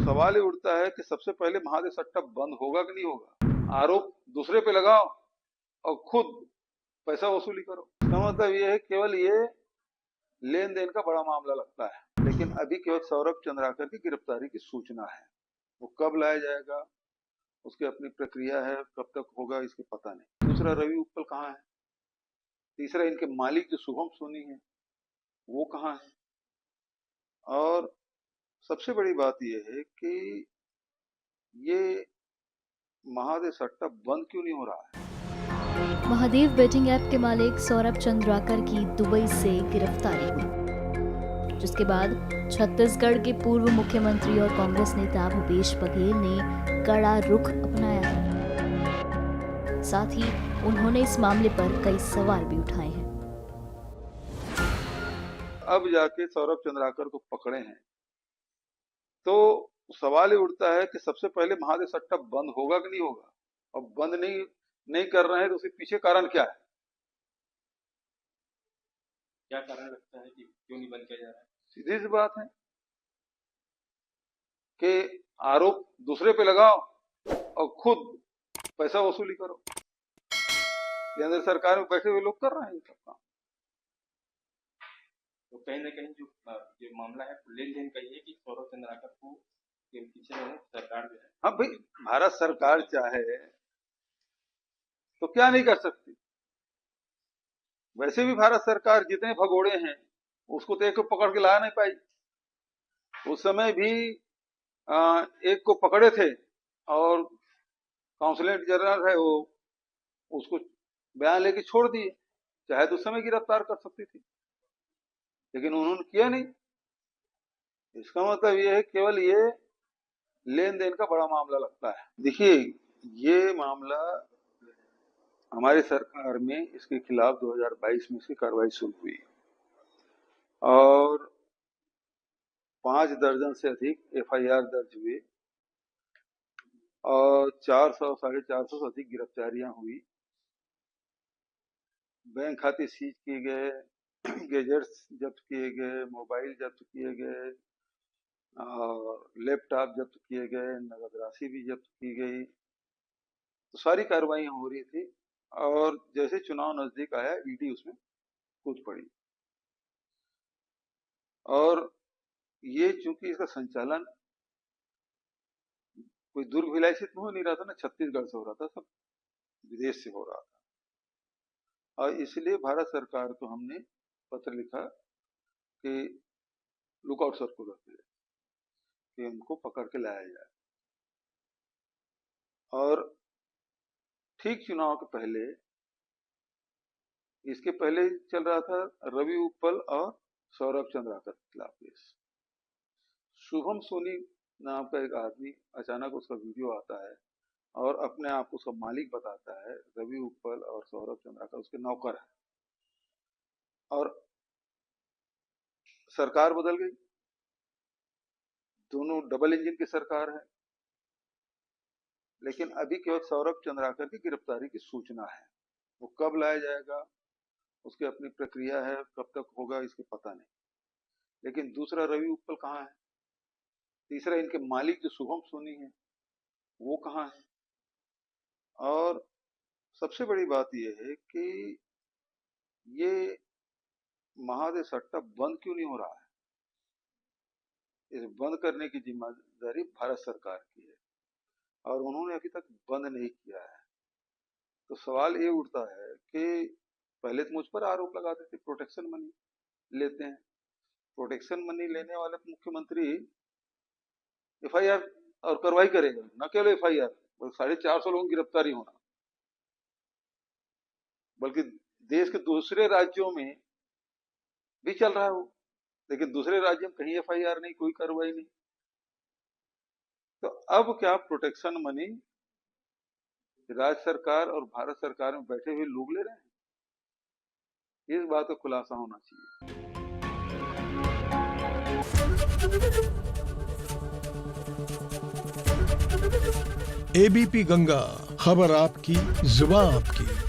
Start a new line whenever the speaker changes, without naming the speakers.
सवाल ये उठता है कि सबसे पहले महादेव सट्टा बंद होगा कि नहीं होगा। आरोप दूसरे पे लगाओ और खुद पैसा वसूली करो। इसका मतलब ये है केवल ये लेन देन का बड़ा मामला लगता है, लेकिन अभी केवल सौरभ चंद्राकर की गिरफ्तारी की सूचना है। वो कब लाया जाएगा उसकी अपनी प्रक्रिया है, कब तक होगा इसके पता नहीं। दूसरा, रवि उत्पल कहाँ है। तीसरा, इनके मालिक जो शुभम सोनी है वो कहाँ है। और सबसे बड़ी बात यह है कि ये महादेव सट्टा बंद क्यों नहीं हो रहा है।
महादेव बेटिंग ऐप के मालिक सौरभ चंद्राकर की दुबई से गिरफ्तारी हुई, जिसके बाद छत्तीसगढ़ के पूर्व मुख्यमंत्री और कांग्रेस नेता भूपेश बघेल ने कड़ा रुख अपनाया है। साथ ही उन्होंने इस मामले पर कई सवाल भी उठाए हैं।
अब जाके सौरभ चंद्राकर को पकड़े हैं तो सवाल ये उठता है कि सबसे पहले महादेव सट्टा बंद होगा कि नहीं होगा। और बंद नहीं कर रहे हैं तो उसके पीछे कारण क्या है।
क्या कारण लगता है कि क्यों नहीं बंद किया जा रहा है।
सीधी सी बात है कि आरोप दूसरे पे लगाओ और खुद पैसा वसूली करो। केंद्र सरकार में बैठे हुए लोग कर रहे हैं ये सब काम।
तो कहीं ना कहीं जो मामला है लेन देन का है कि सौरभ चंद्राकर को के पीछे सरकार जो है।
हाँ भाई, भारत सरकार चाहे तो क्या नहीं कर सकती। वैसे भी भारत सरकार जितने भगोड़े हैं उसको तो एक को पकड़ के ला नहीं पाई। उस समय भी एक को पकड़े थे और काउंसिलेट जनरल है वो उसको बयान लेके छोड़ दिए। चाहे तो उस समय गिरफ्तार कर सकती थी, लेकिन उन्होंने किया नहीं। इसका मतलब ये है केवल ये लेन देन का बड़ा मामला लगता है। देखिए, ये मामला हमारी सरकार में इसके खिलाफ 2022 में इसकी कार्रवाई शुरू हुई और 5 दर्जन से अधिक एफआईआर दर्ज हुए और 400 साढ़े 400 से अधिक गिरफ्तारियां हुई। बैंक खाते सीज किए गए, गैजेट्स जब्त किए गए, मोबाइल जब्त किए गए, लैपटॉप जब्त किए गए, नगद राशि भी जब्त की गई। तो सारी कार्रवाइयां हो रही थी और जैसे चुनाव नजदीक आया ईडी उसमें कूद पड़ी। और ये चूंकि इसका संचालन कोई दुर्ग भिलाई से हो नहीं रहा था ना, छत्तीसगढ़ से हो रहा था, सब विदेश से हो रहा था। और इसलिए भारत सरकार को हमने पत्र लिखा कि लुकआउट सर्कुलर दे कि उनको पकड़ के लाया जाए। और ठीक चुनाव के पहले, इसके पहले चल रहा था रवि उत्पल और सौरभ चंद्राकर के खिलाफ केस। शुभम सोनी नाम का एक आदमी अचानक उसका वीडियो आता है और अपने आप को उसका मालिक बताता है। रवि उत्पल और सौरभ चंद्राकर उसके नौकर है और सरकार बदल गई। दोनों डबल इंजन की सरकार है, लेकिन अभी केवल सौरभ चंद्राकर की गिरफ्तारी की सूचना है। वो कब लाया जाएगा उसकी अपनी प्रक्रिया है, कब तक होगा इसके पता नहीं। लेकिन दूसरा, रवि उत्पल कहाँ है। तीसरा, इनके मालिक जो शुभम सोनी है वो कहाँ है। और सबसे बड़ी बात यह है कि ये महादेव सट्टा बंद क्यों नहीं हो रहा है। इस बंद करने की जिम्मेदारी भारत सरकार की है और उन्होंने अभी तक बंद नहीं किया है। तो सवाल ये उठता है कि पहले तो मुझ पर आरोप लगाते थे प्रोटेक्शन मनी लेते हैं। प्रोटेक्शन मनी लेने वाले मुख्यमंत्री एफआईआर और कार्रवाई करेगा, न केवल एफआईआर, 450 लोगों की गिरफ्तारी होना, बल्कि देश के दूसरे राज्यों में भी चल रहा है वो। लेकिन दूसरे राज्य में कहीं एफआईआर नहीं, कोई कार्रवाई नहीं। तो अब क्या प्रोटेक्शन मनी राज्य सरकार और भारत सरकार में बैठे हुए लोग ले रहे हैं। इस बात का खुलासा होना चाहिए।
एबीपी गंगा, खबर आपकी, जुबान आपकी।